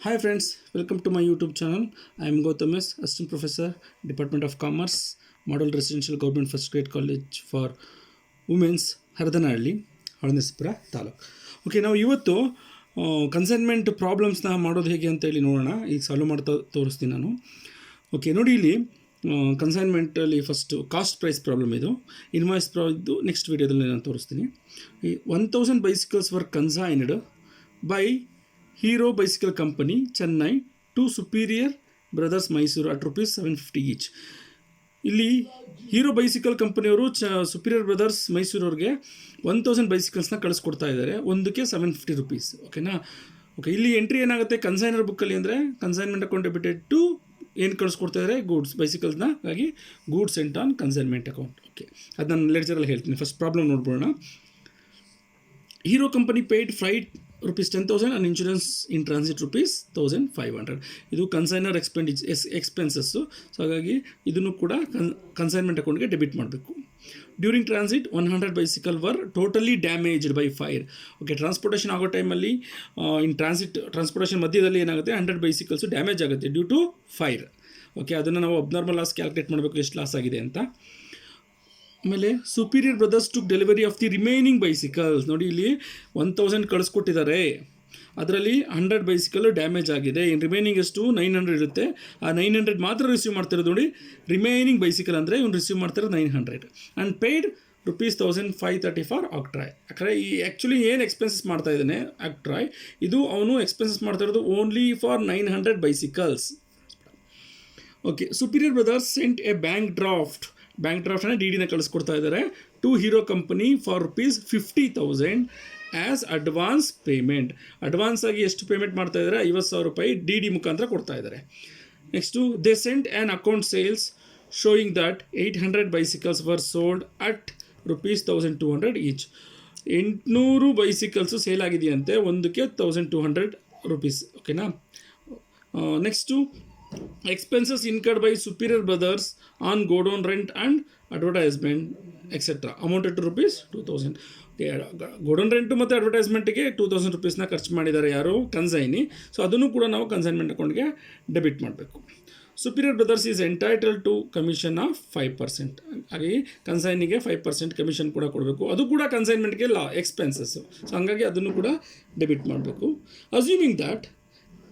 Hi friends, welcome to my YouTube channel. I am Gautam S, Assistant Professor, Department of Commerce, Model Residential Government First Grade College for Women's, Haradanahalli, Holenarasipura taluk. Okay, ನಾವು ಇವತ್ತು consignment ಪ್ರಾಬ್ಲಮ್ಸ್ನ ಮಾಡೋದು ಹೇಗೆ ಅಂತ ಹೇಳಿ ನೋಡೋಣ. ಈಗ solve ಮಾಡ್ತಾ ತೋರಿಸ್ತೀನಿ ನಾನು. ಓಕೆ, ನೋಡಿ ಇಲ್ಲಿ ಕನ್ಸೈನ್ಮೆಂಟಲ್ಲಿ ಫಸ್ಟು ಕಾಸ್ಟ್ ಪ್ರೈಸ್ ಪ್ರಾಬ್ಲಮ್ ಇದು, ಇನ್ವಾಯ್ಸ್ ಇದು ನೆಕ್ಸ್ಟ್ ವೀಡಿಯೋದಲ್ಲಿ ನಾನು ತೋರಿಸ್ತೀನಿ. ಈ 1000 bicycles were consigned by Hero Bicycle Company, Chennai to Superior Brothers Mysore at ₹750 each. ಇಲ್ಲಿ ಹೀರೋ ಬೈಸಿಕಲ್ ಕಂಪನಿಯವರು ಸುಪೀರಿಯರ್ ಬ್ರದರ್ಸ್ ಮೈಸೂರವ್ರಿಗೆ 1000 ಬೈಸಿಕಲ್ಸ್ನ ಕಳಿಸ್ಕೊಡ್ತಾ ಇದ್ದಾರೆ, ಒಂದಕ್ಕೆ ₹750. ಓಕೆನಾ? ಓಕೆ, ಇಲ್ಲಿ ಎಂಟ್ರಿ ಏನಾಗುತ್ತೆ ಕನ್ಸೈನರ್ ಬುಕ್ಕಲ್ಲಿ ಅಂದರೆ ಕನ್ಸೈನ್ಮೆಂಟ್ ಅಕೌಂಟ್ ಡೆಬಿಟೆಡ್ ಟು ಏನು ಕಳಿಸ್ಕೊಡ್ತಾ ಇದ್ದಾರೆ ಗೂಡ್ಸ್ ಬೈಸಿಕಲ್ಸ್ನ, ಹಾಗಾಗಿ goods sent on consignment account. Okay, ಅದು ನಾನು ಲೆಡ್ಜರಲ್ಲಿ ಹೇಳ್ತೀನಿ. ಫಸ್ಟ್ ಪ್ರಾಬ್ಲಮ್ ನೋಡ್ಬೋಣ. Hero company paid flight ₹10,000 and insurance in transit ₹1,500. ಇದು ಕನ್ಸೈನರ್ ಎಕ್ಸ್ಪೆನ್ಸಸ್ಸು. ಸೊ ಹಾಗಾಗಿ ಇದನ್ನು ಕೂಡ ಕನ್ಸೈನ್ಮೆಂಟ್ ಅಕೌಂಟ್ಗೆ ಡೆಬಿಟ್ ಮಾಡಬೇಕು. During transit 100 bicycle var totally damaged by fire. Okay, transportation ಆಗೋ ಟೈಮಲ್ಲಿ ಇನ್ ಟ್ರಾನ್ಸ್ಪೋರ್ಟೇಷನ್ ಮಧ್ಯದಲ್ಲಿ ಏನಾಗುತ್ತೆ 100 bicycles ಡ್ಯಾಮೇಜ್ ಆಗುತ್ತೆ ಡ್ಯೂ ಟು ಫೈರ್. ಓಕೆ, ಅದನ್ನು ನಾವು ಅಬ್ನಾರ್ಮಲ್ ಲಾಸ್ ಕ್ಯಾಲ್ಕುಲೇಟ್ ಮಾಡಬೇಕು, ಎಷ್ಟು ಲಾಸ್ ಆಗಿದೆ ಅಂತ. ಆಮೇಲೆ superior brothers to delivery of the remaining bicycles. ನೋಡಿ, ಇಲ್ಲಿ 1000 ಕಳಿಸ್ಕೊಟ್ಟಿದ್ದಾರೆ, ಅದರಲ್ಲಿ 100 bicycle ಡ್ಯಾಮೇಜ್ ಆಗಿದೆ. ಇನ್ನು ರಿಮೈನಿಂಗ್ ಎಷ್ಟು 900 ಇರುತ್ತೆ, ಆ 900 ಮಾತ್ರ ರಿಸೀವ್ ಮಾಡ್ತಿರೋದು. ನೋಡಿ, ರಿಮೈನಿಂಗ್ ಬೈಸಿಕಲ್ ಅಂದರೆ ಇವ್ನು ರಿಸೀವ್ ಮಾಡ್ತಿರೋದು 900 ಆ್ಯಂಡ್ ಪೇಯ್ಡ್ ₹1,530 ಫಾರ್ ಆಕ್ಟ್ರಾಯ್. ಯಾಕಂದರೆ ಈ ಆ್ಯಕ್ಚುಲಿ ಏನು ಎಕ್ಸ್ಪೆನ್ಸಸ್ ಮಾಡ್ತಾ ಇದ್ದಾನೆ ಆಕ್ಟ್ರಾಯ್, ಇದು ಅವನು ಎಕ್ಸ್ಪೆನ್ಸಸ್ ಮಾಡ್ತಾ ಇರೋದು only for 900 bicycles. Okay, Superior Brothers sent a bank ಡ್ರಾಫ್ಟನ್ನ ಡಿಡಿನ ಕಳಿಸ್ಕೊಡ್ತಾ ಇದ್ದಾರೆ to Hero company for ₹50,000 as advance payment. Advance ಆಗಿ ಎಷ್ಟು ಪೇಮೆಂಟ್ ಮಾಡ್ತಾ ಇದ್ದಾರೆ? ₹50,000 ಡಿ ಮುಖಾಂತರ ಕೊಡ್ತಾ ಇದ್ದಾರೆ. Next they sent an account sales showing that 800 bicycles were sold at ₹1,200 each. 800 bicycles sale ಆಗಿದೆಯಂತೆ, ಒಂದಕ್ಕೆ ₹1,200. ಓಕೆನಾ? Next expenses incurred by superior brothers on godown rent and advertisement etc. amounted to ₹2,000. Godown rent ಮತ್ತು ಅಡ್ವರ್ಟೈಸ್ಮೆಂಟ್ಗೆ ₹2,000ನ ಖರ್ಚು ಮಾಡಿದ್ದಾರೆ ಯಾರು? Consignee. So ಅದನ್ನು ಕೂಡ ನಾವು ಕನ್ಸೈನ್ಮೆಂಟ್ ಅಕೌಂಟ್ಗೆ ಡೆಬಿಟ್ ಮಾಡಬೇಕು. Superior brothers is entitle to commission of 5%. ಹಾಗಾಗಿ ಕನ್ಸೈನಿಗೆ 5% ಕಮಿಷನ್ ಕೂಡ ಕೊಡಬೇಕು, ಅದು ಕೂಡ ಕನ್ಸೈನ್ಮೆಂಟ್ಗೆ ಎಕ್ಸ್ಪೆನ್ಸಸ್ಸು. ಸೊ ಹಾಗಾಗಿ ಅದನ್ನು ಕೂಡ ಡೆಬಿಟ್ ಮಾಡಬೇಕು. Assuming that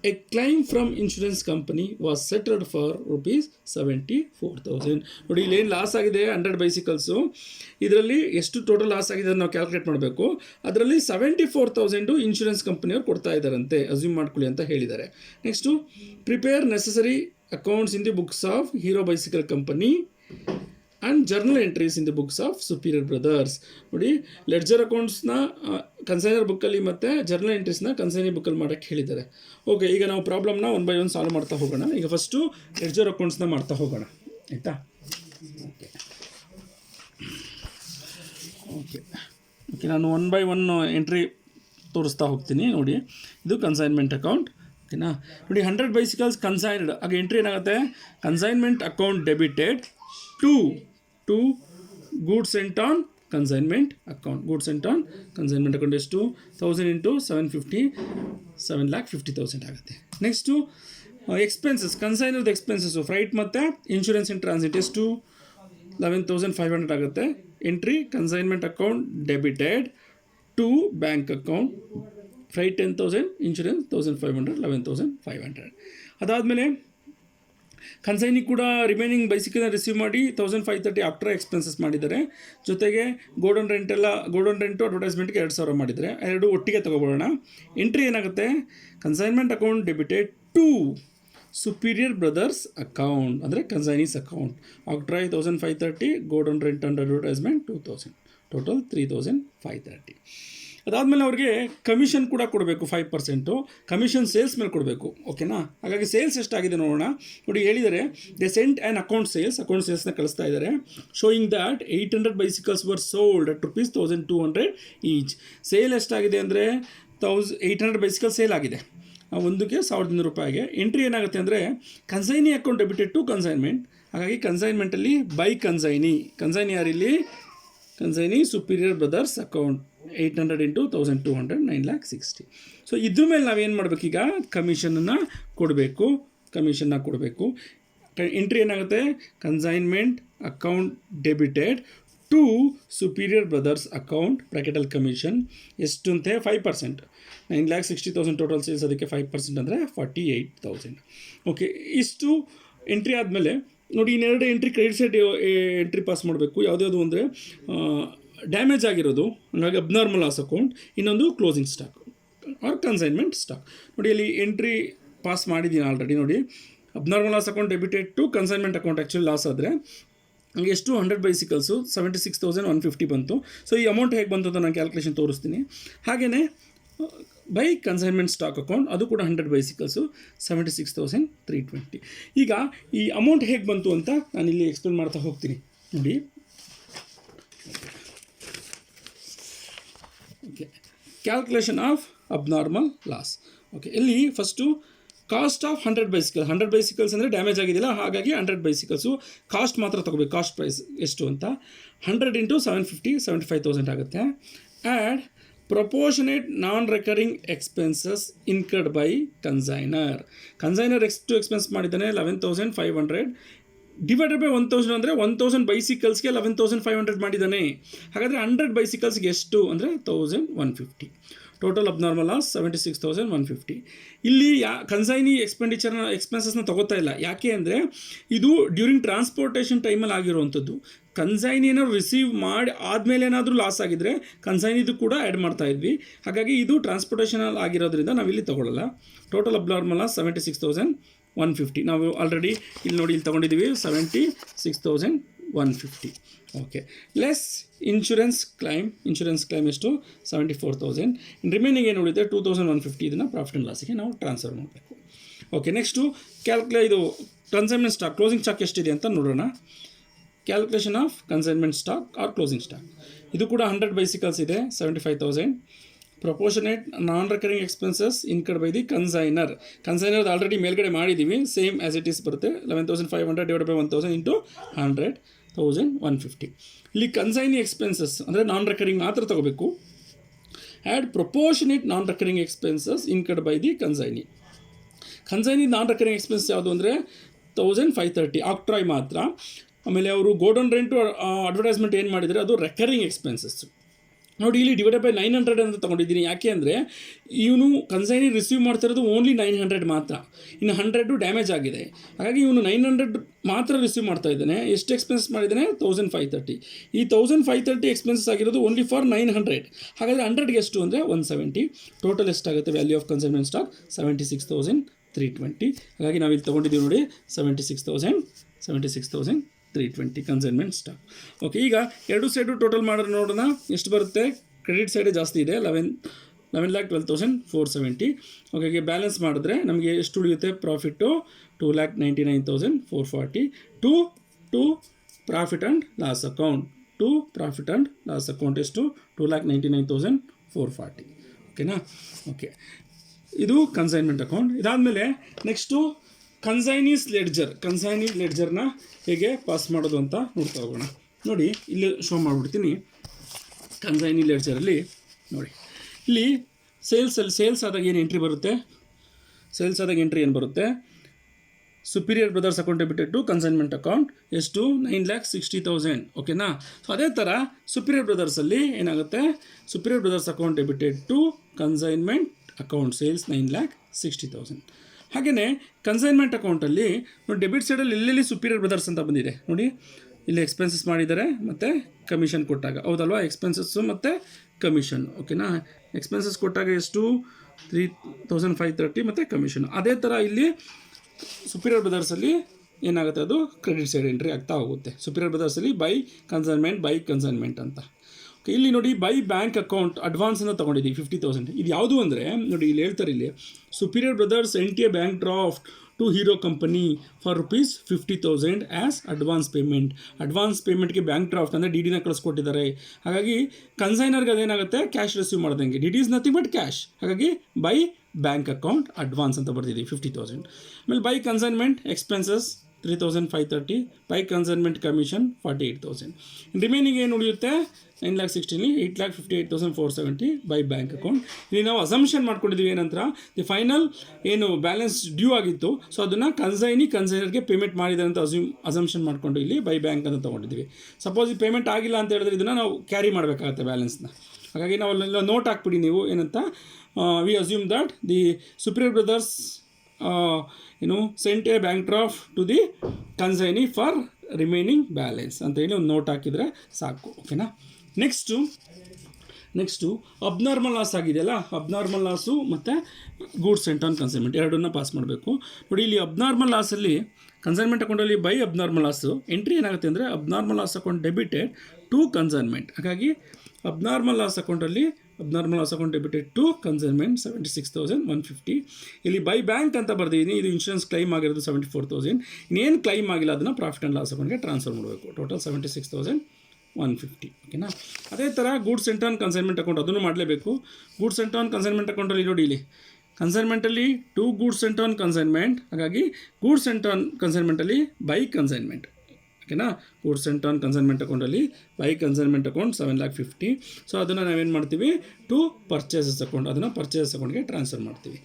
a claim from insurance company was settled for ₹74,000. ನೋಡಿ, ಇಲ್ಲೇನು ಲಾಸ್ ಆಗಿದೆ 100 bicycles, ಇದರಲ್ಲಿ ಎಷ್ಟು ಟೋಟಲ್ ಲಾಸ್ ಆಗಿದೆ ನಾವು ಕ್ಯಾಲ್ಕುಲೇಟ್ ಮಾಡಬೇಕು. ಅದರಲ್ಲಿ 74,000 ಇನ್ಶೂರೆನ್ಸ್ ಕಂಪನಿಯವ್ರು ಕೊಡ್ತಾ ಇದ್ದಾರಂತೆ, ಅಸ್ಯೂಮ್ ಮಾಡ್ಕೊಳ್ಳಿ ಅಂತ ಹೇಳಿದ್ದಾರೆ. Next prepare necessary accounts in the books of hero bicycle company and journal entries in the books of superior brothers. ನೋಡಿ, ಲೆಡ್ಜರ್ ಅಕೌಂಟ್ಸ್ನ ಕನ್ಸೈನರ್ ಬುಕ್ಕಲ್ಲಿ ಮತ್ತು ಜರ್ನಲ್ ಎಂಟ್ರೀಸ್ನ ಕನ್ಸೈನರ್ ಬುಕ್ಕಲ್ಲಿ ಮಾಡೋಕ್ಕೆ ಹೇಳಿದ್ದಾರೆ. ಓಕೆ, ಈಗ ನಾವು ಪ್ರಾಬ್ಲಮ್ನ 1 by 1 ಸಾಲ್ವ್ ಮಾಡ್ತಾ ಹೋಗೋಣ. ಈಗ ಫಸ್ಟು ಲೆಡ್ಜರ್ ಅಕೌಂಟ್ಸ್ನ ಮಾಡ್ತಾ ಹೋಗೋಣ, ಆಯಿತಾ? ಓಕೆ, ನಾನು 1 by 1 ಎಂಟ್ರಿ ತೋರಿಸ್ತಾ ಹೋಗ್ತೀನಿ. ನೋಡಿ, ಇದು ಕನ್ಸೈನ್ಮೆಂಟ್ ಅಕೌಂಟ್. ಓಕೆನಾ? ನೋಡಿ, 100 bicycles ಕನ್ಸೈನ್ಡ್ ಆಗ ಎಂಟ್ರಿ ಏನಾಗುತ್ತೆ? Consignment account debited to goods sent on consignment account. Goods sent on consignment account ಎಷ್ಟು? 1000 × 750 7,50,000 ಆಗುತ್ತೆ. ನೆಕ್ಸ್ಟು ಎಕ್ಸ್ಪೆನ್ಸಸ್, ಕನ್ಸೈನರ್ದು ಎಕ್ಸ್ಪೆನ್ಸಸ್ಸು ಫ್ರೈಟ್ ಮತ್ತು ಇನ್ಶೂರೆನ್ಸ್ ಇನ್ ಟ್ರಾನ್ಸಿಟ್ ಎಷ್ಟು? 11,500 ಆಗುತ್ತೆ. Entry consignment account debited to bank account. Freight 10,000, insurance 1,500, 11,500. ಅದಾದಮೇಲೆ consignee ಕೂಡ remaining ಬೈಸಿಕಲ್ನ receive ಮಾಡಿ 1,530 after expenses ಮಾಡಿದ್ದಾರೆ. ಜೊತೆಗೆ ಗೋಡೌನ್ ರೆಂಟು ಅಡ್ವರ್ಟೈಸ್ಮೆಂಟ್ಗೆ 2,000 ಮಾಡಿದ್ದಾರೆ. ಎರಡು ಒಟ್ಟಿಗೆ ತೊಗೊಬೋಣ. ಎಂಟ್ರಿ ಏನಾಗುತ್ತೆ? Consignment account debited to Superior brothers account, ಅಂದರೆ consignee's account. Octroi 1,530, godown rent and advertisement 2,000, total 3,530. ಅದಾದಮೇಲೆ ಅವ್ರಿಗೆ ಕಮಿಷನ್ ಕೂಡ ಕೊಡಬೇಕು 5%. ಕಮಿಷನ್ ಸೇಲ್ಸ್ ಮೇಲೆ ಕೊಡಬೇಕು. ಓಕೆನಾ? ಹಾಗಾಗಿ ಸೇಲ್ಸ್ ಎಷ್ಟಾಗಿದೆ ನೋಡೋಣ. ನೋಡಿ, ಹೇಳಿದರೆ ದೆ ಸೆಂಟ್ ಆ್ಯನ್ ಅಕೌಂಟ್ ಸೇಲ್ಸ್ನ ಕಳಿಸ್ತಾ ಇದ್ದಾರೆ showing that 800 bicycles were sold at ₹1,200 each. Sale ಎಷ್ಟಾಗಿದೆ ಅಂದರೆ 800 bicycles ಸೇಲ್ ಆಗಿದೆ, ಒಂದಕ್ಕೆ ₹1,200. ಎಂಟ್ರಿ ಏನಾಗುತ್ತೆ ಅಂದರೆ consignee account debited to consignment. ಹಾಗಾಗಿ ಕನ್ಸೈನ್ಮೆಂಟಲ್ಲಿ ಬೈ ಕನ್ಸೈನಿ ಯಾರಿಲ್ಲಿ? Consignee Superior brothers account 800 × 1,200 9,60,000. So ಇದ್ರ ಮೇಲೆ ನಾವೇನು ಮಾಡಬೇಕೀಗ ಕಮಿಷನನ್ನು ಕೊಡಬೇಕು. ಎಂಟ್ರಿ ಏನಾಗುತ್ತೆ, consignment account debited to Superior brothers account ಬ್ರ್ಯಾಕೆಟಲ್ಲಿ ಕಮಿಷನ್ ಎಷ್ಟು ಅಂತೆ 5%. 9,60,000 ಟೋಟಲ್ ಸೇಲ್ಸ್, ಅದಕ್ಕೆ 5% ಅಂದರೆ 48,000. ಓಕೆ, ಇಷ್ಟು ಎಂಟ್ರಿ ಆದಮೇಲೆ ನೋಡಿ ಇನ್ನೆರಡು entry credit side entry pass ಮಾಡಬೇಕು. ಯಾವುದ್ಯಾವುದು ಅಂದರೆ ಡ್ಯಾಮೇಜ್ ಆಗಿರೋದು, ಹಾಗಾಗಿ ಅಬ್ನಾರ್ಮಲ್ ಲಾಸ್ ಅಕೌಂಟ್, ಇನ್ನೊಂದು closing stock or consignment stock. ನೋಡಿ ಅಲ್ಲಿ ಎಂಟ್ರಿ ಪಾಸ್ ಮಾಡಿದ್ದೀನಿ ಆಲ್ರೆಡಿ. ನೋಡಿ abnormal loss account debited to consignment account actually loss ಆದರೆ ಎಷ್ಟು 100 ಬೈಸಿಕಲ್ಸು 76,150 ಬಂತು. ಸೊ ಈ ಅಮೌಂಟ್ ಹೇಗೆ ಬಂತು ಅಂತ ನಾನು ಕ್ಯಾಲ್ಕುಲೇಷನ್ ತೋರಿಸ್ತೀನಿ. ಹಾಗೆಯೇ ಬೈ ಕನ್ಸೈನ್ಮೆಂಟ್ ಸ್ಟಾಕ್ ಅಕೌಂಟ್ ಅದು ಕೂಡ 100 ಬೈಸಿಕಲ್ಸು 76,320. ಈಗ ಈ ಅಮೌಂಟ್ ಹೇಗೆ ಬಂತು ಅಂತ ನಾನು ಇಲ್ಲಿ ಎಕ್ಸ್ಪ್ಲೇನ್ ಮಾಡ್ತಾ ಹೋಗ್ತೀನಿ. ನೋಡಿ okay, calculation of abnormal loss. Okay, ಇಲ್ಲಿ first cost of 100 bicycle. 100 bicycles ಅಂದರೆ ಡ್ಯಾಮೇಜ್ ಆಗಿದೆಯಲ್ಲ, ಹಾಗಾಗಿ 100 ಬೈಸಿಕಲ್ಸು ಕಾಸ್ಟ್ ಮಾತ್ರ ತೊಗೋಬೇಕು. ಕಾಸ್ಟ್ ಪ್ರೈಸ್ ಎಷ್ಟು ಅಂತ 100 × 750 75,000 ಆಗುತ್ತೆ. Add proportionate non recurring expenses incurred by consignor ಎಷ್ಟು ಎಕ್ಸ್ಪೆನ್ಸ್ ಮಾಡಿದ್ದಾನೆ 11,500 ಡಿವೈಡೆಡ್ ಬೈ 1,000 ಅಂದರೆ 1,000 ಬೈಸಿಕಲ್ಸ್ಗೆ 11,500 ಮಾಡಿದ್ದಾನೆ. ಹಾಗಾದರೆ 100 ಬೈಸಿಕಲ್ಸ್ಗೆ ಎಷ್ಟು ಅಂದರೆ 1,150. Total abnormal loss 76,150. ಇಲ್ಲಿ ಕನ್ಸೈನಿ ಎಕ್ಸ್ಪೆನ್ಸಸ್ನ ತೊಗೋತಾ ಇಲ್ಲ. ಯಾಕೆ ಅಂದರೆ ಇದು ಡ್ಯೂರಿಂಗ್ ಟ್ರಾನ್ಸ್ಪೋರ್ಟೇಷನ್ ಟೈಮಲ್ಲಿ ಆಗಿರುವಂಥದ್ದು. ಕನ್ಸೈನಿ ಏನಾದ್ರು ರಿಸೀವ್ ಮಾಡಿ ಆದಮೇಲೆ ಏನಾದರೂ ಲಾಸ್ ಆಗಿದ್ದರೆ ಕನ್ಸೈನಿದು ಕೂಡ ಆ್ಯಡ್ ಮಾಡ್ತಾ ಇದ್ವಿ. ಹಾಗಾಗಿ ಇದು ಟ್ರಾನ್ಸ್ಪೋರ್ಟೇಷನಲ್ಲಿ ಆಗಿರೋದ್ರಿಂದ ನಾವಿಲ್ಲಿ ತೊಗೊಳ್ಳಲ್ಲ. Total abnormal loss 76,150. ನಾವು ಆಲ್ರೆಡಿ ಇಲ್ಲಿ ನೋಡಿ ಇಲ್ಲಿ ತೊಗೊಂಡಿದ್ದೀವಿ 76,150. ಓಕೆ, ಲೆಸ್ ಇನ್ಶೂರೆನ್ಸ್ ಕ್ಲೈಮ್ ಎಷ್ಟು 74,000. ರಿಮೈನಿಂಗ್ ಏನು ಉಳಿದೆ 2,150. ಇದನ್ನು ಪ್ರಾಫಿಟ್ ಆ್ಯಂಡ್ ಲಾಸಿಗೆ ನಾವು ಟ್ರಾನ್ಸ್ಫರ್ ಮಾಡಬೇಕು. ಓಕೆ, ನೆಕ್ಸ್ಟು ಇದು ಕನ್ಸೈನ್ಮೆಂಟ್ ಸ್ಟಾಕ್ ಕ್ಲೋಸಿಂಗ್ ಸ್ಟಾಕ್ ಎಷ್ಟಿದೆ ಅಂತ ನೋಡೋಣ. Calculation of consignment stock or closing stock. ಇದು ಕೂಡ 100 ಬೈಸಿಕಲ್ಸ್ ಇದೆ 75,000. Proportionate non recurring expenses incurred by the consignor already ಮೇಲ್ಗಡೆ ಮಾಡಿದ್ದೀವಿ, ಸೇಮ್ ಆ್ಯಸ್ ಇಟ್ ಈಸ್ ಬರುತ್ತೆ. 11,500 ಡಿವೈಡ್ ಬೈ 1,000 ಇಂಟು 100,150. ಇಲ್ಲಿ ಕನ್ಸೈನಿ ಎಕ್ಸ್ಪೆನ್ಸಸ್ ಅಂದರೆ ನಾನ್ ರೆಕರಿಂಗ್ ಮಾತ್ರ ತಗೋಬೇಕು. Add proportionate non recurring expenses incurred by the consignee non recurring expense ಯಾವುದು ಅಂದರೆ 1,530 ಆಕ್ಟ್ರಾಯ್ ಮಾತ್ರ. ಆಮೇಲೆ ಅವರು ಗೋಡೌನ್ ರೆಂಟು ಅಡ್ವರ್ಟೈಸ್ಮೆಂಟ್ ಏನು ಮಾಡಿದರೆ ಅದು ರೆಕರಿಂಗ್ ಎಕ್ಸ್ಪೆನ್ಸಸ್. ನೋಡಿ ಇಲ್ಲಿ ಡಿವೈಡೆಡ್ ಬೈ 900 ಅಂತ ತೊಗೊಂಡಿದ್ದೀನಿ. ಯಾಕೆ ಅಂದರೆ ಇವನು ಕನ್ಸೈನಿ ರಿಸೀವ್ ಮಾಡ್ತಿರೋದು ಓನ್ಲಿ 900 ಮಾತ್ರ, ಇನ್ನು 100 ಡ್ಯಾಮೇಜ್ ಆಗಿದೆ. ಹಾಗಾಗಿ ಇವನು 900 ಮಾತ್ರ ರಿಸೀವ್ ಮಾಡ್ತಾ ಇದ್ದಾನೆ. ಎಷ್ಟು ಎಕ್ಸ್ಪೆನ್ಸ್ ಮಾಡಿದ್ದಾನೆ 1,530. ಈ 1,530 ಎಕ್ಸ್ಪೆನ್ಸಸ್ ಆಗಿರೋದು ಓನ್ಲಿ ಫಾರ್ 900. ಹಾಗಾದರೆ 100ಗೆ ಎಷ್ಟು ಅಂದರೆ 170. ಟೋಟಲ್ ಎಷ್ಟಾಗುತ್ತೆ ವ್ಯಾಲ್ಯೂ ಆಫ್ ಕನ್ಸೈನ್ಮೆಂಟ್ ಸ್ಟಾಕ್ 76,320. ಹಾಗಾಗಿ ನಾವಿಲ್ಲಿ ತೊಗೊಂಡಿದ್ದೀವಿ ನೋಡಿ 76,320 ಕನ್ಸೈನ್ಮೆಂಟ್ ಸ್ಟಾಕ್. ಓಕೆ, ಈಗ ಎರಡು ಸೈಡು ಟೋಟಲ್ ಮಾಡೋದು ನೋಡೋಣ ಎಷ್ಟು ಬರುತ್ತೆ. ಕ್ರೆಡಿಟ್ ಸೈಡೇ ಜಾಸ್ತಿ ಇದೆ 11,12,470. ಓಕೆ, ಬ್ಯಾಲೆನ್ಸ್ ಮಾಡಿದ್ರೆ ನಮಗೆ ಎಷ್ಟು ಉಳಿಯುತ್ತೆ profit 2,99,440. To profit and loss account ಎಷ್ಟು 2,99,440. ಓಕೆನಾ. ಓಕೆ, ಇದು ಕನ್ಸೈನ್ಮೆಂಟ್ ಅಕೌಂಟ್. ಇದಾದಮೇಲೆ ನೆಕ್ಸ್ಟು ಕನ್ಸೈನಿ ಲೆಡ್ಜರ್ನ ಹೇಗೆ ಪಾಸ್ ಮಾಡೋದು ಅಂತ ನೋಡ್ತಾ ಹೋಗೋಣ. ನೋಡಿ ಇಲ್ಲಿ ಶೋ ಮಾಡಿಬಿಡ್ತೀನಿ. ಕನ್ಸೈನಿ ಲೆಡ್ಜರಲ್ಲಿ ನೋಡಿ ಇಲ್ಲಿ ಸೇಲ್ಸ್ ಆದಾಗ ಏನು ಎಂಟ್ರಿ ಬರುತ್ತೆ, superior brothers account debited to consignment account ಎಷ್ಟು 9,60,000. ಓಕೆನಾ. ಸೊ ಅದೇ ಥರ ಸುಪೀರಿಯರ್ ಬ್ರದರ್ಸಲ್ಲಿ ಏನಾಗುತ್ತೆ, superior brothers account debited to consignment account sales 9,60,000. ಹಾಗೆಯೇ ಕನ್ಸೈನ್ಮೆಂಟ್ ಅಕೌಂಟಲ್ಲಿ ನೋಡಿ ಡೆಬಿಟ್ ಸೈಡಲ್ಲಿ ಎಲ್ಲೆಲ್ಲಿ ಸುಪೀರಿಯರ್ ಬ್ರದರ್ಸ್ ಅಂತ ಬಂದಿದೆ ನೋಡಿ. ಇಲ್ಲಿ ಎಕ್ಸ್ಪೆನ್ಸಸ್ ಮಾಡಿದ್ದಾರೆ ಮತ್ತು ಕಮಿಷನ್ ಕೊಟ್ಟಾಗ, ಹೌದಲ್ವಾ, ಎಕ್ಸ್ಪೆನ್ಸಸ್ಸು ಮತ್ತು ಕಮಿಷನ್. ಓಕೆನಾ. ಎಕ್ಸ್ಪೆನ್ಸಸ್ ಕೊಟ್ಟಾಗ ಎಷ್ಟು 3,530 ಮತ್ತು ಕಮಿಷನ್. ಅದೇ ಥರ ಇಲ್ಲಿ ಸುಪೀರಿಯರ್ ಬ್ರದರ್ಸಲ್ಲಿ ಏನಾಗುತ್ತೆ, ಅದು ಕ್ರೆಡಿಟ್ ಸೈಡ್ ಎಂಟ್ರಿ ಆಗ್ತಾ ಹೋಗುತ್ತೆ. ಸುಪೀರಿಯರ್ ಬ್ರದರ್ಸಲ್ಲಿ ಬೈ ಕನ್ಸೈನ್ಮೆಂಟ್ ಅಂತ. ಓಕೆ, ಇಲ್ಲಿ ನೋಡಿ ಬೈ ಬ್ಯಾಂಕ್ ಅಕೌಂಟ್ ಅಡ್ವಾನ್ಸನ್ನು ತೊಗೊಂಡಿದ್ದೀವಿ 50,000. ಇದು ಯಾವುದು ಅಂದರೆ ನೋಡಿ ಇಲ್ಲಿ ಹೇಳ್ತಾರೆ, ಇಲ್ಲಿ Superior Brothers sent a bank draft to Hero company for ₹50,000 as advance ಪೇಮೆಂಟ್ಗೆ ಬ್ಯಾಂಕ್ ಡ್ರಾಫ್ಟ್ ಅಂದರೆ ಡಿ ಡಿನ ಕಳಿಸ್ಕೊಟ್ಟಿದ್ದಾರೆ. ಹಾಗಾಗಿ ಕನ್ಸೈನರ್ಗೆ ಅದೇನಾಗುತ್ತೆ, ಕ್ಯಾಶ್ ರಿಸೀವ್ ಮಾಡ್ದಂಗೆ. D D is nothing but cash. ಹಾಗಾಗಿ ಬೈ ಬ್ಯಾಂಕ್ ಅಕೌಂಟ್ ಅಡ್ವಾನ್ಸ್ ಅಂತ ಬರ್ತಿದ್ದೀವಿ 50,000. ಆಮೇಲೆ by consignment expenses 3,530. By consignment commission 48,000. Remaining ಏನು ಉಳಿಯುತ್ತೆ 9,16,000 8,58,470 ಬೈ ಬ್ಯಾಂಕ್ ಅಕೌಂಟ್. ಇಲ್ಲಿ ನಾವು ಅಸಂಪ್ಷನ್ ಮಾಡ್ಕೊಂಡಿದ್ದೀವಿ ಏನಂತ ದಿ ಫೈನಲ್ ಏನು ಬ್ಯಾಲೆನ್ಸ್ ಡ್ಯೂ ಆಗಿತ್ತು ಸೊ ಅದನ್ನು ಕನ್ಸೈನರ್ಗೆ ಪೇಮೆಂಟ್ ಮಾಡಿದೆ ಅಂತ ಅಸಂಪ್ಷನ್ ಮಾಡಿಕೊಂಡು ಇಲ್ಲಿ ಬೈ ಬ್ಯಾಂಕ್ ಅಂತ ತೊಗೊಂಡಿದ್ದೀವಿ. ಸಪೋಸ್ ಈ ಪೇಮೆಂಟ್ ಆಗಿಲ್ಲ ಅಂತ ಹೇಳಿದ್ರೆ ಇದನ್ನು ನಾವು ಕ್ಯಾರಿ ಮಾಡಬೇಕಾಗತ್ತೆ ಬ್ಯಾಲೆನ್ಸ್ನ. ಹಾಗಾಗಿ ನಾವು ಅಲ್ಲೆಲ್ಲ ನೋಟ್ ಹಾಕ್ಬಿಡಿ ನೀವು ಏನಂತ we assume that the Superior Brothers sent a bank draft to the consignee for remaining balance ಅಂತ ಹೇಳಿ ಒಂದು ನೋಟ್ ಹಾಕಿದರೆ ಸಾಕು. ಓಕೆನಾ. ನೆಕ್ಸ್ಟು ಅಬ್ನಾರ್ಮಲ್ ಲಾಸ್ ಆಗಿದೆಯಲ್ಲ, ಅಬ್ನಾರ್ಮಲ್ ಲಾಸು ಮತ್ತು ಗೂಡ್ಸ್ ಸೆಂಟ್ ಆನ್ ಕನ್ಸೈನ್ಮೆಂಟ್ ಎರಡನ್ನ ಪಾಸ್ ಮಾಡಬೇಕು. ನೋಡಿ ಇಲ್ಲಿ ಅಬ್ನಾರ್ಮಲ್ ಲಾಸಲ್ಲಿ ಕನ್ಸೈನ್ಮೆಂಟ್ ಅಕೌಂಟಲ್ಲಿ ಬೈ ಅಬ್ನಾರ್ಮಲ್ ಲಾಸು ಎಂಟ್ರಿ ಏನಾಗುತ್ತೆ ಅಂದರೆ abnormal loss account debited to consignment. ಹಾಗಾಗಿ ಅಬ್ನಾರ್ಮಲ್ ಲಾಸ್ ಅಕೌಂಟಲ್ಲಿ abnormal loss account debited to consignment 76,150. ಇಲ್ಲಿ ಬೈ ಬ್ಯಾಂಕ್ ಅಂತ ಬರ್ದಿದ್ದೀನಿ. ಇದು ಇನ್ಶೂರೆನ್ಸ್ ಕ್ಲೈಮ್ ಆಗಿರೋದು 74,000. ಇನ್ನೇನು ಕ್ಲೈಮ್ ಆಗಿಲ್ಲ ಅದನ್ನು ಪ್ರಾಫಿಟ್ ಆ್ಯಂಡ್ ಲಾಸ್ ಅಕೌಂಟ್ಗೆ ಟ್ರಾನ್ಸ್ಫರ್ ಮಾಡಬೇಕು. ಟೋಟಲ್ 76,150. ಓಕೆನಾ. ಅದೇ ಥರ goods sent on consignment account ಅದನ್ನು ಮಾಡಲೇಬೇಕು. ಗೂಡ್ಸ್ ಸೆಂಟ್ ಆನ್ ಕನ್ಸೈನ್ಮೆಂಟ್ ಅಕೌಂಟಲ್ಲಿ ನೋಡಿ ಇಲ್ಲಿ ಕನ್ಸೈನ್ಮೆಂಟಲ್ಲಿ to goods sent on consignment. ಹಾಗಾಗಿ ಗೂಡ್ಸ್ ಸೆಂಟ್ ಆನ್ ಕನ್ಸೈನ್ಮೆಂಟಲ್ಲಿ ಬೈ ಕನ್ಸೈನ್ಮೆಂಟ್. ಓಕೆನಾ. ಗೂಡ್ಸ್ ಸೆಂಟ್ ಆನ್ ಕನ್ಸೈನ್ಮೆಂಟ್ ಅಕೌಂಟಲ್ಲಿ ಬೈ ಕನ್ಸೈನ್ಮೆಂಟ್ ಅಕೌಂಟ್ 7,50,000. ಸೊ ಅದನ್ನು ನಾವೇನು ಮಾಡ್ತೀವಿ ಟು ಪರ್ಚೇಸಸ್ ಅಕೌಂಟ್, ಅದನ್ನು ಪರ್ಚೇಸಸ್ ಅಕೌಂಟ್ಗೆ ಟ್ರಾನ್ಸ್ಫರ್ ಮಾಡ್ತೀವಿ.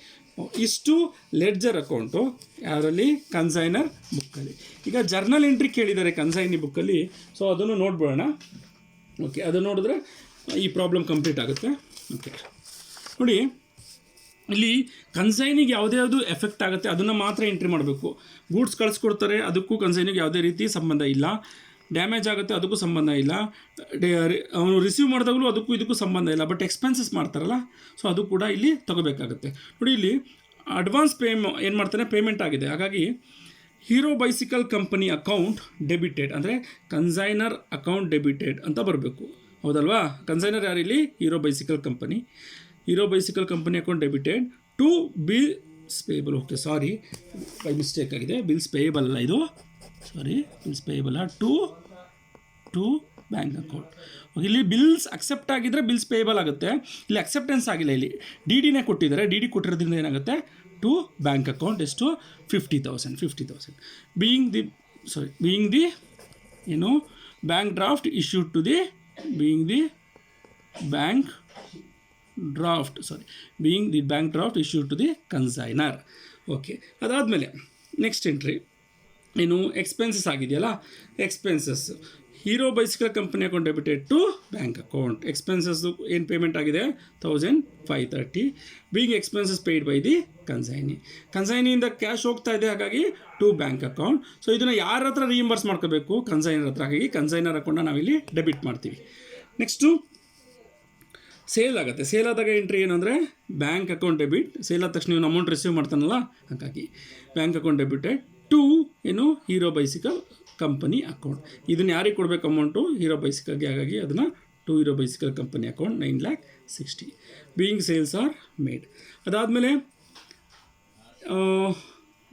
ಇಷ್ಟು ಲೆಡ್ಜರ್ ಅಕೌಂಟು ಯಾರಲ್ಲಿ ಕನ್ಸೈನರ್ ಬುಕ್ಕಲ್ಲಿ. ಈಗ ಜರ್ನಲ್ ಎಂಟ್ರಿ ಕೇಳಿದ್ದಾರೆ ಕನ್ಸೈನಿ ಬುಕ್ಕಲ್ಲಿ. ಸೊ ಅದನ್ನು ನೋಡ್ಬೋಣ. ಓಕೆ, ಅದನ್ನು ನೋಡಿದ್ರೆ ಈ ಪ್ರಾಬ್ಲಮ್ ಕಂಪ್ಲೀಟ್ ಆಗುತ್ತೆ. ಓಕೆ ನೋಡಿ, ಇಲ್ಲಿ ಕನ್ಸೈನಿಗೆ ಯಾವುದೇ ಎಫೆಕ್ಟ್ ಆಗುತ್ತೆ ಅದನ್ನು ಮಾತ್ರ ಎಂಟ್ರಿ ಮಾಡಬೇಕು. ಗೂಡ್ಸ್ ಕಳಿಸ್ಕೊಡ್ತಾರೆ, ಅದಕ್ಕೂ ಕನ್ಸೈನಿಗೆ ಯಾವುದೇ ರೀತಿ ಸಂಬಂಧ ಇಲ್ಲ. ಡ್ಯಾಮೇಜ್ ಆಗುತ್ತೆ, ಅದಕ್ಕೂ ಸಂಬಂಧ ಇಲ್ಲ. ಅವನು ರಿಸೀವ್ ಮಾಡಿದಾಗಲೂ ಅದಕ್ಕೂ ಇದಕ್ಕೂ ಸಂಬಂಧ ಇಲ್ಲ. ಬಟ್ ಎಕ್ಸ್ಪೆನ್ಸಸ್ ಮಾಡ್ತಾರಲ್ಲ, ಸೊ ಅದು ಕೂಡ ಇಲ್ಲಿ ತೊಗೋಬೇಕಾಗುತ್ತೆ. ನೋಡಿ ಇಲ್ಲಿ ಅಡ್ವಾನ್ಸ್ ಏನು ಮಾಡ್ತಾನೆ ಪೇಮೆಂಟ್ ಆಗಿದೆ. ಹಾಗಾಗಿ Hero bicycle company account debited ಅಂದರೆ ಕನ್ಸೈನರ್ ಅಕೌಂಟ್ ಡೆಬಿಟೆಡ್ ಅಂತ ಬರಬೇಕು. ಹೌದಲ್ವಾ. ಕನ್ಸೈನರ್ ಯಾರಿಲ್ಲಿ Hero bicycle company. Hero bicycle company account debited to bills payable. Okay, sorry by mistake ಆಗಿದೆ. ಬಿಲ್ಸ್ ಪೇಯಬಲ್ ಅಲ್ಲ ಇದು, sorry bills payable to bank account. ಇಲ್ಲಿ ಬಿಲ್ಸ್ ಅಕ್ಸೆಪ್ಟ್ ಆಗಿದ್ದರೆ ಬಿಲ್ಸ್ ಪೇಯಬಲ್ ಆಗುತ್ತೆ. ಇಲ್ಲಿ ಅಕ್ಸೆಪ್ಟೆನ್ಸ್ ಆಗಿಲ್ಲ, ಇಲ್ಲಿ ಡಿ ಡಿನೇ ಕೊಟ್ಟಿದ್ದಾರೆ. ಡಿ ಡಿ ಕೊಟ್ಟಿರೋದ್ರಿಂದ ಏನಾಗುತ್ತೆ ಟು ಬ್ಯಾಂಕ್ ಅಕೌಂಟ್ ಎಷ್ಟು 50,000 ಬೀಯಿಂಗ್ ದಿ ಏನು bank draft issued to the bank draft issued to the consignor. Okay, ಅದಾದಮೇಲೆ ನೆಕ್ಸ್ಟ್ ಎಂಟ್ರಿ ಏನು ಎಕ್ಸ್ಪೆನ್ಸಸ್ ಆಗಿದೆಯಲ್ಲ, expenses Hero bicycle company account debited to bank account. Expenses ಏನು payment ಆಗಿದೆ 1,530 being expenses paid by the ಕನ್ಸೈನಿಯಿಂದ cash ಹೋಗ್ತಾ ಇದೆ. ಹಾಗಾಗಿ to bank account. So ಇದನ್ನು ಯಾರ ಹತ್ರ ರೀಇಂಬರ್ಸ್ ಮಾಡ್ಕೋಬೇಕು ಕನ್ಸೈನರ್ ಹತ್ರ. ಹಾಗಾಗಿ ಕನ್ಸೈನರ್ ಅಕೌಂಟನ್ನ ನಾವಿಲ್ಲಿ ಡೆಬಿಟ್ ಮಾಡ್ತೀವಿ. ನೆಕ್ಸ್ಟು ಸೇಲ್ ಆಗುತ್ತೆ. ಸೇಲ್ ಆದಾಗ ಎಂಟ್ರಿ ಏನಂದರೆ ಬ್ಯಾಂಕ್ ಅಕೌಂಟ್ ಡೆಬಿಟ್. ಸೇಲ್ ಆದ ತಕ್ಷಣ ಇವನು ಅಮೌಂಟ್ ರಿಸೀವ್ ಮಾಡ್ತಾನಲ್ಲ, ಹಾಗಾಗಿ bank account debited to Hero bicycle company account. ಇದನ್ನು ಯಾರಿಗೆ ಕೊಡಬೇಕು ಅಮೌಂಟು ಹೀರೋ ಬೈಸಿಕಲ್ಗೆ. ಹಾಗಾಗಿ ಅದನ್ನು to Hero bicycle company account 9,60,000 being sales are made. ಅದಾದಮೇಲೆ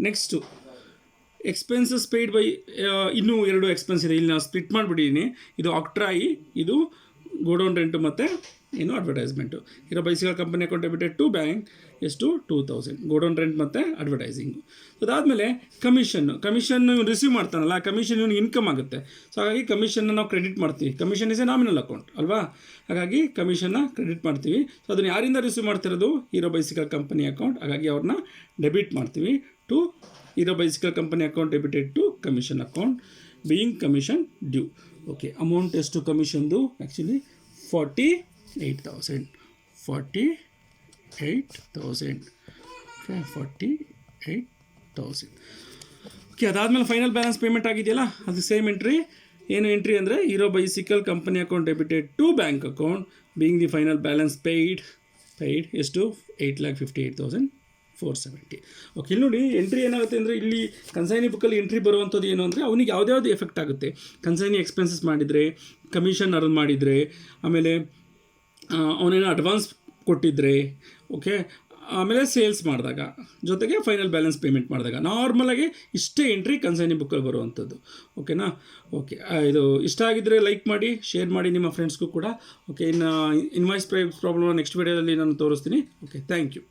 ನೆಕ್ಸ್ಟು ಎಕ್ಸ್ಪೆನ್ಸಸ್ ಪೇಯ್ಡ್ ಬೈ ಇನ್ನೂ 2 ಎಕ್ಸ್ಪೆನ್ಸ್ ಇದೆ. ಇಲ್ಲಿ ನಾವು ಸ್ಪ್ಲಿಟ್ ಮಾಡಿಬಿಟ್ಟಿದ್ದೀನಿ. ಇದು ಆಕ್ಟ್ರಾಯಿ, ಇದು ಗೋಡೌನ್ ರೆಂಟು ಮತ್ತು advertisement. Hero bicycle company account debited to bank ಎಷ್ಟು 2,000 ಗೋಡೌನ್ ರೆಂಟ್ ಮತ್ತು ಅಡ್ವರ್ಟೈಸಿಂಗು. ಅದಾದಮೇಲೆ ಕಮಿಷನ್ ರಿಸೀವ್ ಮಾಡ್ತಾನಲ್ಲ, ಕಮಿಷನ್ ಇವನು ಇನ್ಕಮ್ ಆಗುತ್ತೆ. ಸೊ ಹಾಗಾಗಿ ಕಮಿಷನ್ನ ನಾವು ಕ್ರೆಡಿಟ್ ಮಾಡ್ತೀವಿ. Commission is a nominal account ಅಲ್ವಾ, ಹಾಗಾಗಿ ಕಮಿಷನ್ನ ಕ್ರೆಡಿಟ್ ಮಾಡ್ತೀವಿ. ಸೊ ಅದನ್ನು ಯಾರಿಂದ ರಿಸೀವ್ ಮಾಡ್ತಿರೋದು ಹೀರೋ ಬೈಸಿಕಲ್ ಕಂಪನಿ ಅಕೌಂಟ್. ಹಾಗಾಗಿ ಅವ್ರನ್ನ ಡೆಬಿಟ್ ಮಾಡ್ತೀವಿ to Hero bicycle company account debited to commission account being commission due. Okay, amount ಎಷ್ಟು ಕಮಿಷನ್ದು ಆ್ಯಕ್ಚುಲಿ 48,000 ಓಕೆ 48,000. ಓಕೆ, ಅದಾದಮೇಲೆ ಫೈನಲ್ ಬ್ಯಾಲೆನ್ಸ್ ಪೇಮೆಂಟ್ ಆಗಿದೆಯಲ್ಲ, ಅದು ಸೇಮ್ ಎಂಟ್ರಿ. ಏನು ಎಂಟ್ರಿ ಅಂದರೆ Hero bicycle company account debited to bank account being the final balance paid ಎಷ್ಟು 8,58,470. Okay, ಇಲ್ಲಿ ನೋಡಿ ಎಂಟ್ರಿ ಏನಾಗುತ್ತೆ ಅಂದರೆ ಇಲ್ಲಿ ಕನ್ಸೈನಿ ಬುಕ್ಕಲ್ಲಿ ಎಂಟ್ರಿ ಬರುವಂಥದ್ದು ಏನು ಅಂದರೆ ಅವನಿಗೆ ಯಾವುದ್ಯಾವುದು ಎಫೆಕ್ಟ್ ಆಗುತ್ತೆ. ಕನ್ಸೈನಿ ಎಕ್ಸ್ಪೆನ್ಸಸ್ ಮಾಡಿದರೆ, ಕಮಿಷನ್ ಅರ್ನ್ ಮಾಡಿದರೆ, ಆಮೇಲೆ ಅವನೇನೋ ಅಡ್ವಾನ್ಸ್ ಕೊಟ್ಟಿದ್ದರೆ, ಓಕೆ, ಆಮೇಲೆ ಸೇಲ್ಸ್ ಮಾಡಿದಾಗ, ಜೊತೆಗೆ ಫೈನಲ್ ಬ್ಯಾಲೆನ್ಸ್ ಪೇಮೆಂಟ್ ಮಾಡಿದಾಗ ನಾರ್ಮಲಾಗಿ ಇಷ್ಟೇ ಎಂಟ್ರಿ ಕನ್ಸೈನಿ ಬುಕ್ಕಲ್ಲಿ ಬರುವಂಥದ್ದು. ಓಕೆನಾ. ಓಕೆ, ಇದು ಇಷ್ಟ ಆಗಿದ್ದರೆ ಲೈಕ್ ಮಾಡಿ, ಶೇರ್ ಮಾಡಿ ನಿಮ್ಮ ಫ್ರೆಂಡ್ಸ್ಗೂ ಕೂಡ. ಓಕೆ, ಇನ್ನು ಇನ್ವಾಯ್ಸ್ ಪ್ರಾಬ್ಲಮ್ ನೆಕ್ಸ್ಟ್ ವಿಡಿಯೋದಲ್ಲಿ ನಾನು ತೋರಿಸ್ತೀನಿ. Okay, thank you.